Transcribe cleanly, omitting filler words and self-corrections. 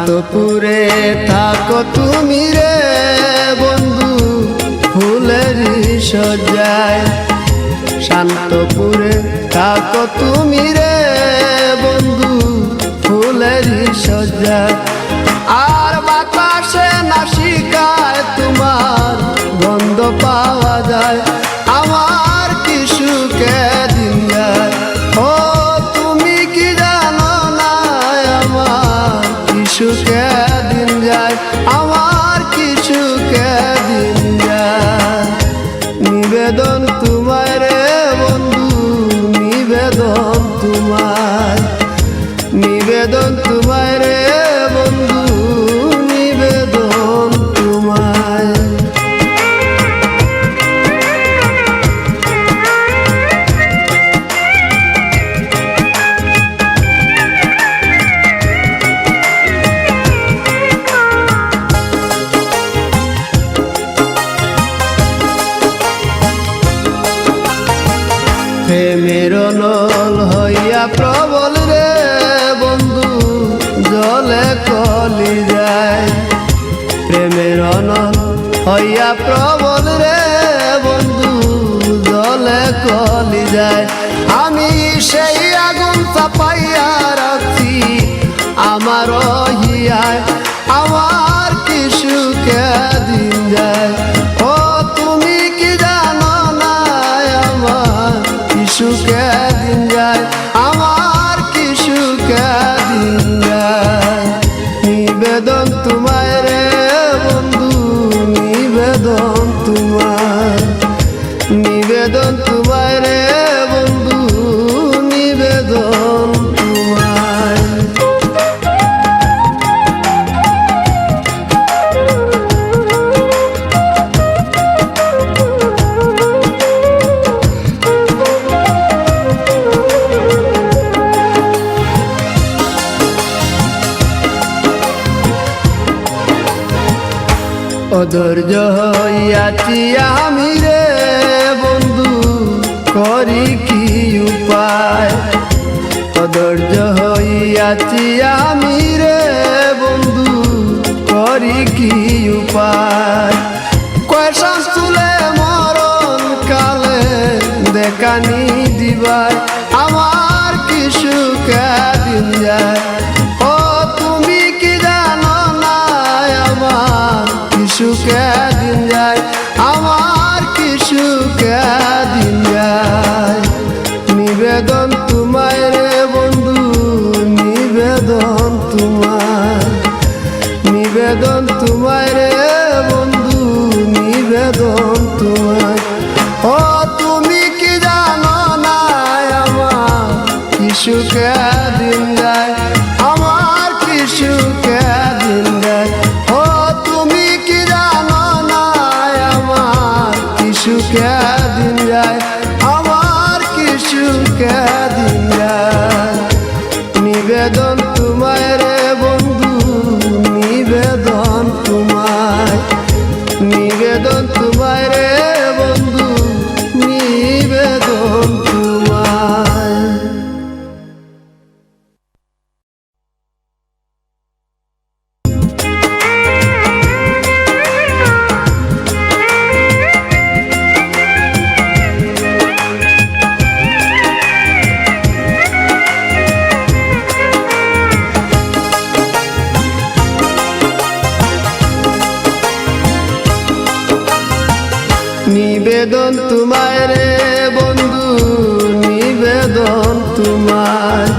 শান্তপুরে থাকো তুমি রে বন্ধু ফুলের সজ্জায়। শান্তপুরে থাকো তুমি রে বন্ধু ফুলের সজ্জায়। আর বাতাসে নাসিকায় তোমার গন্ধ পাওয়া যায়। আমার কি সুখে দিন যায়। ও তুমি কি জানো না আমার কি সুখে দিন যায়। আমার কি সুখে দিন যায়। নিবেদন তোমায় রে বন্ধু নিবেদন তোমায়। নিবেদন তোমায় রে বন্ধু নিবেদন তোমায়। প্রেমের নল হইয়া প্রবল রে বন্ধু জলে কলি যায়। প্রেমের নল হইয়া প্রবল রে বন্ধু জলে কলি যায়। আমি সেই আগুন চাপাইয়া রাখছি আমার হিয়ায়। আমার কি সুখে দিন যায়। ও তুমি কি জানো না আমার কি সুখে দিন যায়। আমার কি সুখে দিন যায়। নিবেদন তোমায় রে বন্ধু নিবেদন তোমায়। নিবেদন তোমায় রে বন্ধু নিবেদন তোমায়। অধৈর্য হইয়াছি আমি রে বন্ধু করি কি উপায়। অধৈর্য হইয়াছি আমি রে বন্ধু করি কি উপায়। কয়সা চুলে মরণ কালে দেখানি দিবাই। আমার কি সুখে দিন যায়। ও তুমি কি জানো না আমার কি সুখে দিন যায়। আমার কি সুখে দিন যায়। নিবেদন তোমায় রে বন্ধু নিবেদন তোমায়। নিবেদন তোমায় রে বন্ধু নিবেদন তোমায়। ও তুমি কি জানো না আমার কি সুখে দিন যায়। আমার কি সুখে দিন যায়। ও তুমি কি জানো না আমার কি সুখে দিন যায়। আমার কি সুখে দিন যায়। নিবেদন তোমায় রে বন্ধু নিবেদন তোমায়। নিবেদন তোমায় রে বন্ধু নিবেদন তোমায়। নিবেদন তোমায় রে বন্ধু নিবেদন তোমায়।